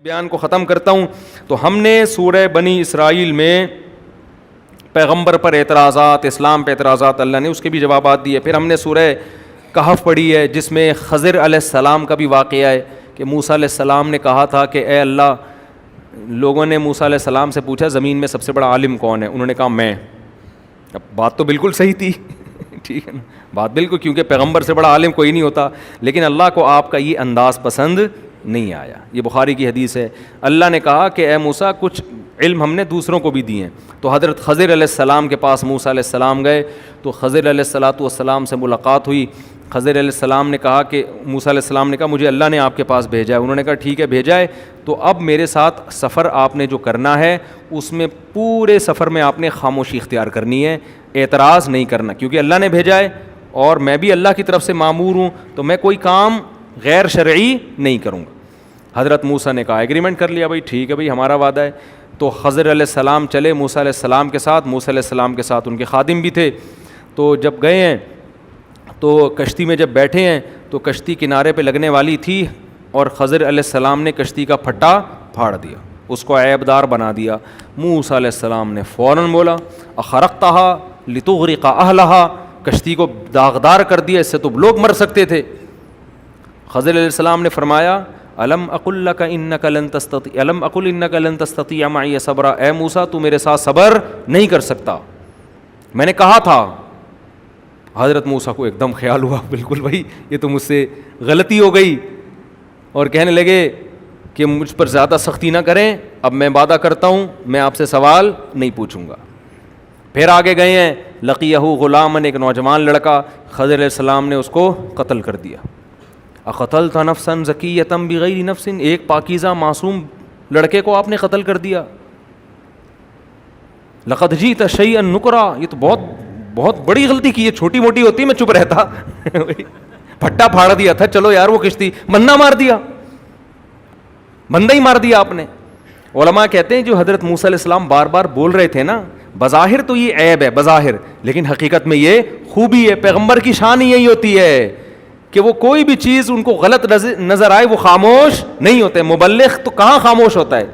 بیان کو ختم کرتا ہوں. تو ہم نے سورہ بنی اسرائیل میں پیغمبر پر اعتراضات، اسلام پہ اعتراضات، اللہ نے اس کے بھی جوابات دیے. پھر ہم نے سورہ کہف پڑھی ہے جس میں خضر علیہ السلام کا بھی واقعہ ہے کہ موسیٰ علیہ السلام نے کہا تھا کہ اے اللہ، لوگوں نے موسیٰ علیہ السلام سے پوچھا زمین میں سب سے بڑا عالم کون ہے؟ انہوں نے کہا میں. اب بات تو بالکل صحیح تھی ٹھیک ہے نا، بات بالکل، کیونکہ پیغمبر سے بڑا عالم کوئی نہیں ہوتا. لیکن اللہ کو آپ کا یہ انداز پسند نہیں آیا. یہ بخاری کی حدیث ہے. اللہ نے کہا کہ اے موسیٰ، کچھ علم ہم نے دوسروں کو بھی دیے ہیں. تو حضرت خضر علیہ السلام کے پاس موسیٰ علیہ السلام گئے تو خضر علیہ السلام سے ملاقات ہوئی. خضر علیہ السلام نے کہا کہ موسیٰ علیہ السلام نے کہا مجھے اللہ نے آپ کے پاس بھیجا ہے. انہوں نے کہا ٹھیک ہے بھیجا ہے، تو اب میرے ساتھ سفر آپ نے جو کرنا ہے اس میں پورے سفر میں آپ نے خاموشی اختیار کرنی ہے، اعتراض نہیں کرنا، کیونکہ اللہ نے بھیجا ہے اور میں بھی اللہ کی طرف سے مامور ہوں، تو میں کوئی کام غیر شرعی نہیں کروں گا. حضرت موسیٰ نے کہا ایگریمنٹ کر لیا، بھائی ٹھیک ہے بھائی ہمارا وعدہ ہے. تو خضر علیہ السلام چلے موسیٰ علیہ السلام کے ساتھ. موسیٰ علیہ السلام کے ساتھ ان کے خادم بھی تھے. تو جب گئے ہیں تو کشتی میں جب بیٹھے ہیں تو کشتی کنارے پہ لگنے والی تھی اور خضر علیہ السلام نے کشتی کا پھٹا پھاڑ دیا، اس کو عیب دار بنا دیا. موسیٰ علیہ السلام نے فوراً بولا اخرقتها لتغرق اہلها، کشتی کو داغدار کر دیا، اس سے تو لوگ مر سکتے تھے. خضر علیہ السلام نے فرمایا الم اقل لک انک لن تستطیع الم اقل انک لن تستطیع معی صبرا، اے موسیٰ تو میرے ساتھ صبر نہیں کر سکتا، میں نے کہا تھا. حضرت موسیٰ کو ایک دم خیال ہوا بالکل بھائی یہ تو مجھ سے غلطی ہو گئی، اور کہنے لگے کہ مجھ پر زیادہ سختی نہ کریں، اب میں وعدہ کرتا ہوں میں آپ سے سوال نہیں پوچھوں گا. پھر آگے گئے ہیں لقیہ غلامن، ایک نوجوان لڑکا، خضر علیہ السلام نے اس کو قتل کر دیا. اقتلت نفسا زکیۃ بغیر نفس، ایک پاکیزہ معصوم لڑکے کو آپ نے قتل کر دیا. لقد جئت شیئا نکرا، یہ تو بہت بڑی غلطی کی ہے، چھوٹی موٹی ہوتی میں چپ رہتا پھٹا پھاڑ دیا تھا، چلو یار وہ کشتی، بندہ مار دیا، بندہ ہی مار دیا آپ نے. علماء کہتے ہیں جو حضرت موسیٰ علیہ السلام بار بار بول رہے تھے نا، بظاہر تو یہ عیب ہے بظاہر، لیکن حقیقت میں یہ خوبی ہے. پیغمبر کی شان ہی یہی ہوتی ہے کہ وہ کوئی بھی چیز ان کو غلط نظر آئے وہ خاموش نہیں ہوتے. مبلغ تو کہاں خاموش ہوتا ہے.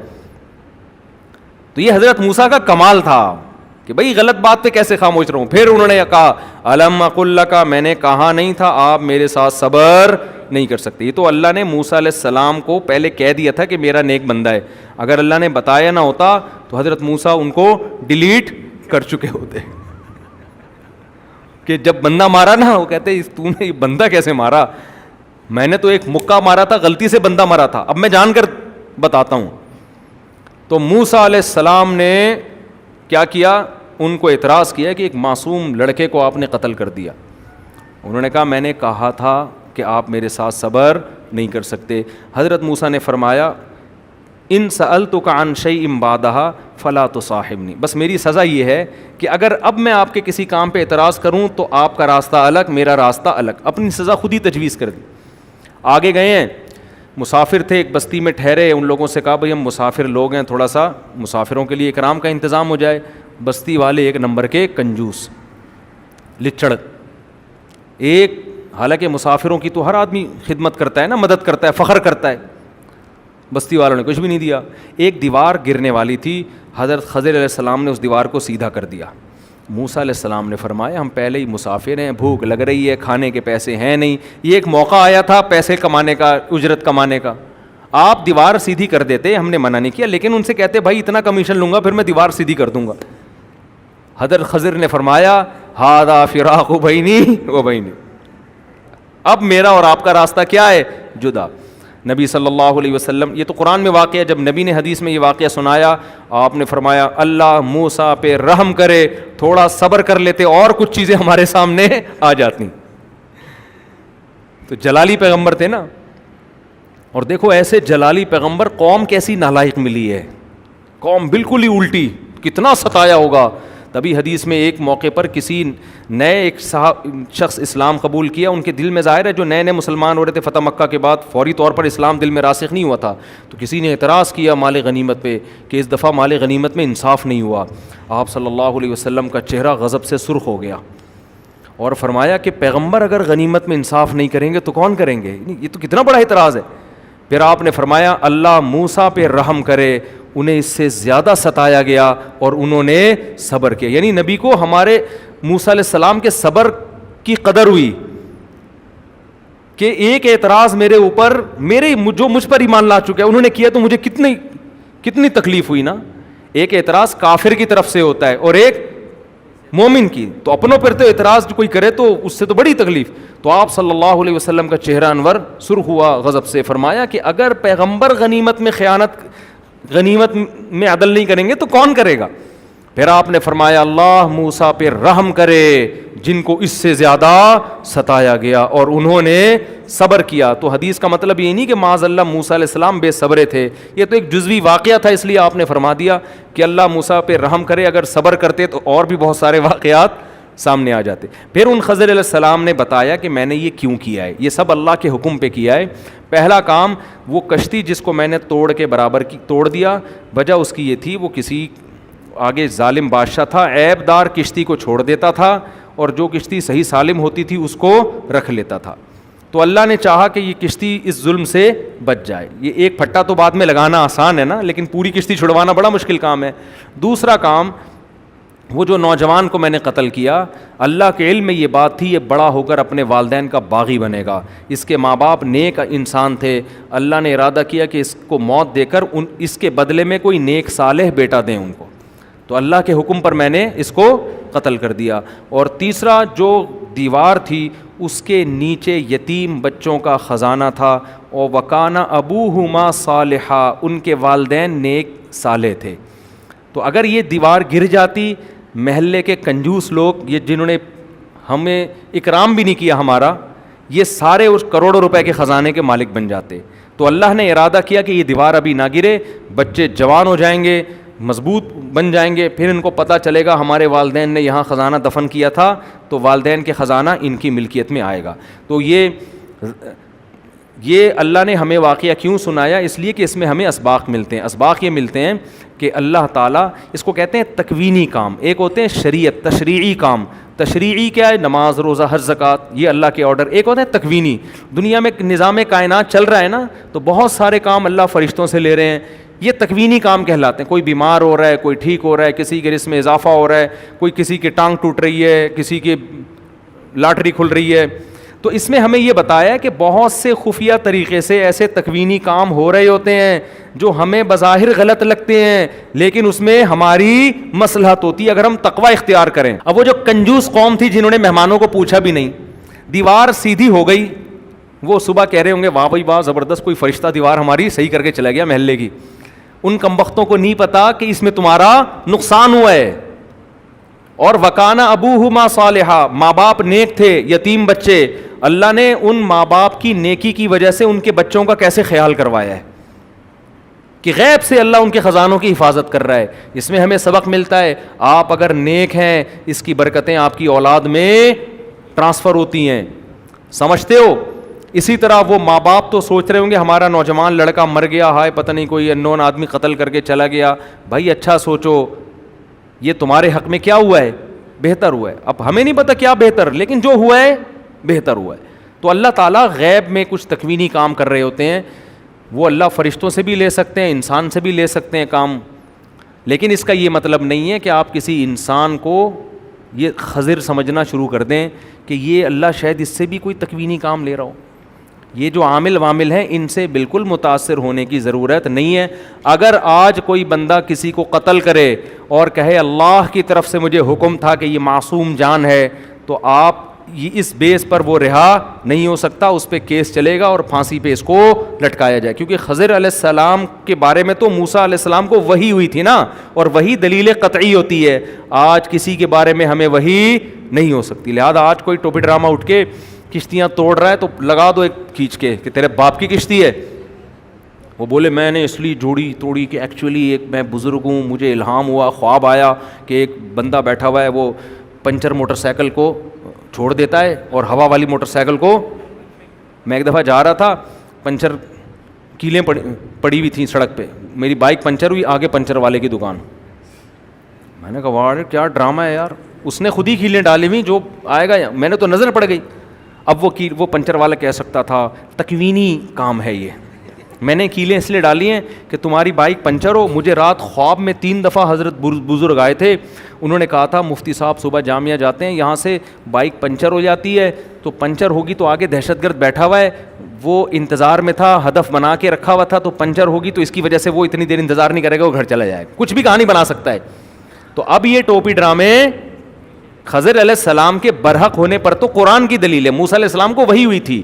تو یہ حضرت موسیٰ کا کمال تھا کہ بھئی غلط بات پہ کیسے خاموش رہوں. پھر انہوں نے کہا الم اقل لک، میں نے کہا نہیں تھا آپ میرے ساتھ صبر نہیں کر سکتے. یہ تو اللہ نے موسیٰ علیہ السلام کو پہلے کہہ دیا تھا کہ میرا نیک بندہ ہے، اگر اللہ نے بتایا نہ ہوتا تو حضرت موسیٰ ان کو ڈیلیٹ کر چکے ہوتے کہ جب بندہ مارا نا وہ کہتے تو نے یہ بندہ کیسے مارا، میں نے تو ایک مکہ مارا تھا، غلطی سے بندہ مارا تھا، اب میں جان کر بتاتا ہوں. تو موسیٰ علیہ السلام نے کیا کیا، ان کو اعتراض کیا کہ ایک معصوم لڑکے کو آپ نے قتل کر دیا. انہوں نے کہا میں نے کہا تھا کہ آپ میرے ساتھ صبر نہیں کر سکتے. حضرت موسیٰ نے فرمایا ان سألتک عن شیء بعدہا فلا تصاحبنی، بس میری سزا یہ ہے کہ اگر اب میں آپ کے کسی کام پہ اعتراض کروں تو آپ کا راستہ الگ میرا راستہ الگ. اپنی سزا خود ہی تجویز کر دی. آگے گئے ہیں، مسافر تھے، ایک بستی میں ٹھہرے، ان لوگوں سے کہا بھئی ہم مسافر لوگ ہیں، تھوڑا سا مسافروں کے لیے اکرام کا انتظام ہو جائے. بستی والے ایک نمبر کے کنجوس لچڑ، ایک حالانکہ مسافروں کی تو ہر آدمی خدمت کرتا ہے نا، مدد کرتا ہے، فخر کرتا ہے، بستی والوں نے کچھ بھی نہیں دیا. ایک دیوار گرنے والی تھی، حضرت خضر علیہ السلام نے اس دیوار کو سیدھا کر دیا. موسیٰ علیہ السلام نے فرمایا ہم پہلے ہی مسافر ہیں، بھوک لگ رہی ہے، کھانے کے پیسے ہیں نہیں، یہ ایک موقع آیا تھا پیسے کمانے کا، اجرت کمانے کا، آپ دیوار سیدھی کر دیتے، ہم نے منع نہیں کیا، لیکن ان سے کہتے بھائی اتنا کمیشن لوں گا پھر میں دیوار سیدھی کر دوں گا. حضرت خضر نے فرمایا ھذا فراق بینی و بینک، اب میرا اور آپ کا راستہ کیا ہے، جدا. نبی صلی اللہ علیہ وسلم، یہ تو قرآن میں واقعہ ہے، جب نبی نے حدیث میں یہ واقعہ سنایا آپ نے فرمایا اللہ موسیٰ پہ رحم کرے، تھوڑا صبر کر لیتے اور کچھ چیزیں ہمارے سامنے آ جاتی. تو جلالی پیغمبر تھے نا، اور دیکھو ایسے جلالی پیغمبر قوم کیسی نالائق ملی ہے، قوم بالکل ہی الٹی، کتنا ستایا ہوگا. تبھی حدیث میں ایک موقع پر کسی نئے ایک شخص اسلام قبول کیا، ان کے دل میں ظاہر ہے جو نئے نئے مسلمان ہو رہے تھے فتح مکہ کے بعد، فوری طور پر اسلام دل میں راسخ نہیں ہوا تھا، تو کسی نے اعتراض کیا مال غنیمت پہ کہ اس دفعہ مال غنیمت میں انصاف نہیں ہوا. آپ صلی اللہ علیہ وسلم کا چہرہ غضب سے سرخ ہو گیا اور فرمایا کہ پیغمبر اگر غنیمت میں انصاف نہیں کریں گے تو کون کریں گے، یہ تو کتنا بڑا اعتراض ہے. پھر آپ نے فرمایا اللہ موسیٰ پہ رحم کرے، انہیں اس سے زیادہ ستایا گیا اور انہوں نے صبر کیا. یعنی نبی کو ہمارے موسیٰ علیہ السلام کے صبر کی قدر ہوئی کہ ایک اعتراض میرے اوپر، جو مجھ پر ایمان لا چکے ہیں انہوں نے کیا تو مجھے کتنی تکلیف ہوئی نا. ایک اعتراض کافر کی طرف سے ہوتا ہے اور ایک مومن کی، تو اپنوں پر تو اعتراض کوئی کرے تو اس سے تو بڑی تکلیف. تو آپ صلی اللہ علیہ وسلم کا چہرہ انور سرخ ہوا غضب سے. فرمایا کہ اگر پیغمبر غنیمت میں عدل نہیں کریں گے تو کون کرے گا؟ پھر آپ نے فرمایا اللہ موسیٰ پہ رحم کرے جن کو اس سے زیادہ ستایا گیا اور انہوں نے صبر کیا. تو حدیث کا مطلب یہ نہیں کہ معاذ اللہ موسیٰ علیہ السلام بے صبرے تھے، یہ تو ایک جزوی واقعہ تھا، اس لیے آپ نے فرما دیا کہ اللہ موسیٰ پہ رحم کرے. اگر صبر کرتے تو اور بھی بہت سارے واقعات سامنے آ جاتے. پھر ان خضر علیہ السلام نے بتایا کہ میں نے یہ کیوں کیا ہے، یہ سب اللہ کے حکم پہ کیا ہے. پہلا کام، وہ کشتی جس کو میں نے توڑ کے برابر توڑ دیا، وجہ اس کی یہ تھی وہ کسی آگے ظالم بادشاہ تھا، عیب دار کشتی کو چھوڑ دیتا تھا اور جو کشتی صحیح سالم ہوتی تھی اس کو رکھ لیتا تھا. تو اللہ نے چاہا کہ یہ کشتی اس ظلم سے بچ جائے. یہ ایک پھٹا تو بعد میں لگانا آسان ہے نا، لیکن پوری کشتی چھڑوانا بڑا مشکل کام ہے. دوسرا کام، وہ جو نوجوان کو میں نے قتل کیا، اللہ کے علم میں یہ بات تھی یہ بڑا ہو کر اپنے والدین کا باغی بنے گا. اس کے ماں باپ نیک انسان تھے، اللہ نے ارادہ کیا کہ اس کو موت دے کر اس کے بدلے میں کوئی نیک صالح بیٹا دیں ان کو. تو اللہ کے حکم پر میں نے اس کو قتل کر دیا. اور تیسرا، جو دیوار تھی اس کے نیچے یتیم بچوں کا خزانہ تھا، اور وکانہ ابوہما صالحا، ان کے والدین نیک صالح تھے. تو اگر یہ دیوار گر جاتی، محلے کے کنجوس لوگ، یہ جنہوں نے ہمیں اکرام بھی نہیں کیا ہمارا، یہ سارے اس کروڑوں روپے کے خزانے کے مالک بن جاتے. تو اللہ نے ارادہ کیا کہ یہ دیوار ابھی نہ گرے، بچے جوان ہو جائیں گے، مضبوط بن جائیں گے، پھر ان کو پتہ چلے گا ہمارے والدین نے یہاں خزانہ دفن کیا تھا، تو والدین کے خزانہ ان کی ملکیت میں آئے گا. تو یہ اللہ نے ہمیں واقعہ کیوں سنایا؟ اس لیے کہ اس میں ہمیں اسباق ملتے ہیں. اسباق یہ ملتے ہیں کہ اللہ تعالیٰ، اس کو کہتے ہیں تکوینی کام. ایک ہوتے ہیں شریعت، تشریعی کام. تشریعی کیا ہے؟ نماز، روزہ، حج، زکوٰۃ، یہ اللہ کے آرڈر. ایک ہوتا ہے تکوینی. دنیا میں نظام کائنات چل رہا ہے نا، تو بہت سارے کام اللہ فرشتوں سے لے رہے ہیں، یہ تکوینی کام کہلاتے ہیں. کوئی بیمار ہو رہا ہے، کوئی ٹھیک ہو رہا ہے، کسی کے رزق میں اضافہ ہو رہا ہے، کوئی کسی کی ٹانگ ٹوٹ رہی ہے، کسی کی لاٹری کھل رہی ہے. تو اس میں ہمیں یہ بتایا کہ بہت سے خفیہ طریقے سے ایسے تکوینی کام ہو رہے ہوتے ہیں جو ہمیں بظاہر غلط لگتے ہیں، لیکن اس میں ہماری مصلحت ہوتی ہے اگر ہم تقوی اختیار کریں. اب وہ جو کنجوس قوم تھی جنہوں نے مہمانوں کو پوچھا بھی نہیں، دیوار سیدھی ہو گئی، وہ صبح کہہ رہے ہوں گے واہ بھائی واہ زبردست، کوئی فرشتہ دیوار ہماری صحیح کر کے چلا گیا محلے کی. ان کمبختوں کو نہیں پتا کہ اس میں تمہارا نقصان ہوا ہے. اور وکانہ ابوہما صالحا، ماں باپ نیک تھے، یتیم بچے، اللہ نے ان ماں باپ کی نیکی کی وجہ سے ان کے بچوں کا کیسے خیال کروایا ہے کہ غیب سے اللہ ان کے خزانوں کی حفاظت کر رہا ہے. اس میں ہمیں سبق ملتا ہے، آپ اگر نیک ہیں اس کی برکتیں آپ کی اولاد میں ٹرانسفر ہوتی ہیں، سمجھتے ہو؟ اسی طرح وہ ماں باپ تو سوچ رہے ہوں گے ہمارا نوجوان لڑکا مر گیا، ہائے پتہ نہیں کوئی انون آدمی قتل کر کے چلا گیا. بھائی اچھا سوچو، یہ تمہارے حق میں کیا ہوا ہے؟ بہتر ہوا ہے. اب ہمیں نہیں پتا کیا بہتر، لیکن جو ہوا ہے بہتر ہوا ہے. تو اللہ تعالیٰ غیب میں کچھ تکوینی کام کر رہے ہوتے ہیں، وہ اللہ فرشتوں سے بھی لے سکتے ہیں، انسان سے بھی لے سکتے ہیں کام. لیکن اس کا یہ مطلب نہیں ہے کہ آپ کسی انسان کو یہ خضر سمجھنا شروع کر دیں کہ یہ اللہ شاید اس سے بھی کوئی تکوینی کام لے رہا ہو. یہ جو عامل وامل ہیں ان سے بالکل متاثر ہونے کی ضرورت نہیں ہے. اگر آج کوئی بندہ کسی کو قتل کرے اور کہے اللہ کی طرف سے مجھے حکم تھا کہ یہ معصوم جان ہے، تو آپ اس بیس پر وہ رہا نہیں ہو سکتا، اس پہ کیس چلے گا اور پھانسی پہ اس کو لٹکایا جائے. کیونکہ خضر علیہ السلام کے بارے میں تو موسیٰ علیہ السلام کو وحی ہوئی تھی نا، اور وہی دلیل قطعی ہوتی ہے. آج کسی کے بارے میں ہمیں وحی نہیں ہو سکتی. لہذا آج کوئی ٹوپی ڈرامہ اٹھ کے کشتیاں توڑ رہا ہے تو لگا دو ایک کھینچ کے کہ تیرے باپ کی کشتی ہے. وہ بولے میں نے اس لیے جوڑی توڑی کہ ایکچولی ایک میں بزرگ ہوں، مجھے الہام ہوا، خواب آیا کہ ایک بندہ بیٹھا ہوا ہے، وہ پنچر موٹر سائیکل کو چھوڑ دیتا ہے اور ہوا والی موٹر سائیکل کو، میں ایک دفعہ جا رہا تھا، پنچر کیلیں پڑی ہوئی تھیں سڑک پہ، میری بائک پنچر ہوئی، آگے پنچر والے کی دکان. میں نے کہا واہ کیا ڈرامہ ہے یار، اس نے خود ہی کیلیں ڈالی ہوئی، جو آئے گا میں نے تو نظر پڑ گئی. اب وہ پنچر والا کہہ سکتا تھا تکوینی کام ہے یہ، میں نے کیلیں اس لیے ڈالی ہیں کہ تمہاری بائک پنچر ہو. مجھے رات خواب میں 3 دفعہ حضرت بزرگ آئے تھے, انہوں نے کہا تھا مفتی صاحب صبح جامعہ جاتے ہیں, یہاں سے بائک پنچر ہو جاتی ہے تو پنچر ہوگی تو آگے دہشت گرد بیٹھا ہوا ہے, وہ انتظار میں تھا, ہدف بنا کے رکھا ہوا تھا, تو پنچر ہوگی تو اس کی وجہ سے وہ اتنی دیر انتظار نہیں کرے گا, وہ گھر چلا جائے گا. کچھ بھی کہانی بنا سکتا ہے. تو اب یہ ٹوپی ڈرامے خضر علیہ السلام کے برحق ہونے پر تو قرآن کی دلیل ہے, موسیٰ علیہ السلام کو وہی ہوئی تھی.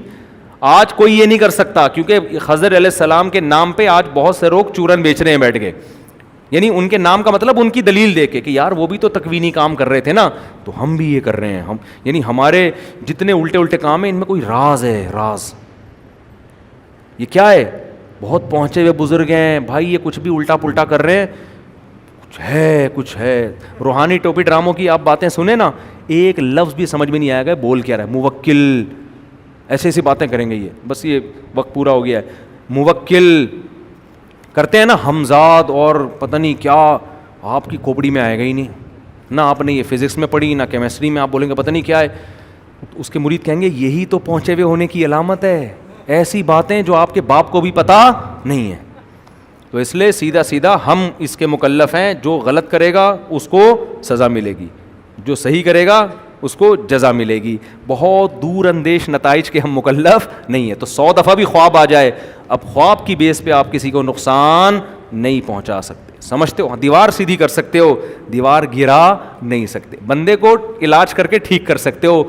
آج کوئی یہ نہیں کر سکتا, کیونکہ خضر علیہ السلام کے نام پہ آج بہت سے لوگ چورن بیچ رہے ہیں بیٹھ کے, یعنی ان کے نام کا مطلب ان کی دلیل دے کے کہ یار وہ بھی تو تکوینی کام کر رہے تھے نا, تو ہم بھی یہ کر رہے ہیں. ہم یعنی ہمارے جتنے الٹے الٹے کام ہیں ان میں کوئی راز ہے, راز. یہ کیا ہے؟ بہت پہنچے ہوئے بزرگ ہیں بھائی, یہ کچھ بھی الٹا پلٹا کر رہے ہیں, کچھ ہے. روحانی ٹوپی ڈراموں کی آپ باتیں سنیں نا, ایک لفظ بھی سمجھ میں نہیں آئے گا بول کیا رہا ہے. موکل, ایسی ایسی باتیں کریں گے یہ, بس یہ وقت پورا ہو گیا ہے. موکل کرتے ہیں نا ہمزاد اور پتہ نہیں کیا, آپ کی کھوپڑی میں آئے گا ہی نہیں, نہ آپ نے یہ فزکس میں پڑھی نہ کیمسٹری میں, آپ بولیں گے پتہ نہیں کیا ہے. اس کے مرید کہیں گے یہی تو پہنچے ہوئے ہونے کی علامت ہے, ایسی باتیں جو آپ کے باپ کو بھی پتہ نہیں ہے. تو اس لیے سیدھا ہم اس کے مکلف ہیں, جو غلط کرے گا اس کو سزا ملے گی, جو صحیح کرے گا اس کو جزا ملے گی. بہت دور اندیش نتائج کے ہم مکلف نہیں ہیں. تو 100 دفعہ بھی خواب آ جائے, اب خواب کی بیس پہ آپ کسی کو نقصان نہیں پہنچا سکتے. سمجھتے ہو؟ دیوار سیدھی کر سکتے ہو, دیوار گرا نہیں سکتے. بندے کو علاج کر کے ٹھیک کر سکتے ہو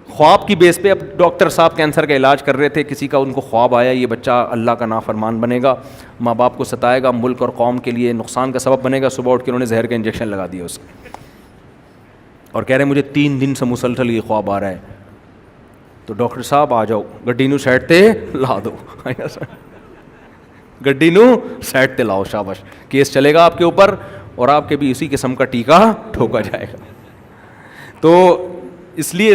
خواب کی بیس پہ. اب ڈاکٹر صاحب کینسر کا علاج کر رہے تھے, کسی کا ان کو خواب آیا یہ بچہ اللہ کا نافرمان بنے گا, ماں باپ کو ستائے گا, ملک اور قوم کے لیے نقصان کا سبب بنے گا. صبح اٹھ کے انہوں نے زہر کا انجیکشن لگا دیا اس کو, اور کہہ رہے ہیں مجھے 3 دن سے مسلسل یہ خواب آ رہا ہے. تو ڈاکٹر صاحب آ جاؤ, گڈی نو سائڈ تے لا دو, گڈی نو سائڈ تے لاؤ, شاباش, کیس چلے گا آپ کے اوپر اور آپ کے بھی اسی قسم کا ٹیکا ٹھوکا جائے گا. تو اس لیے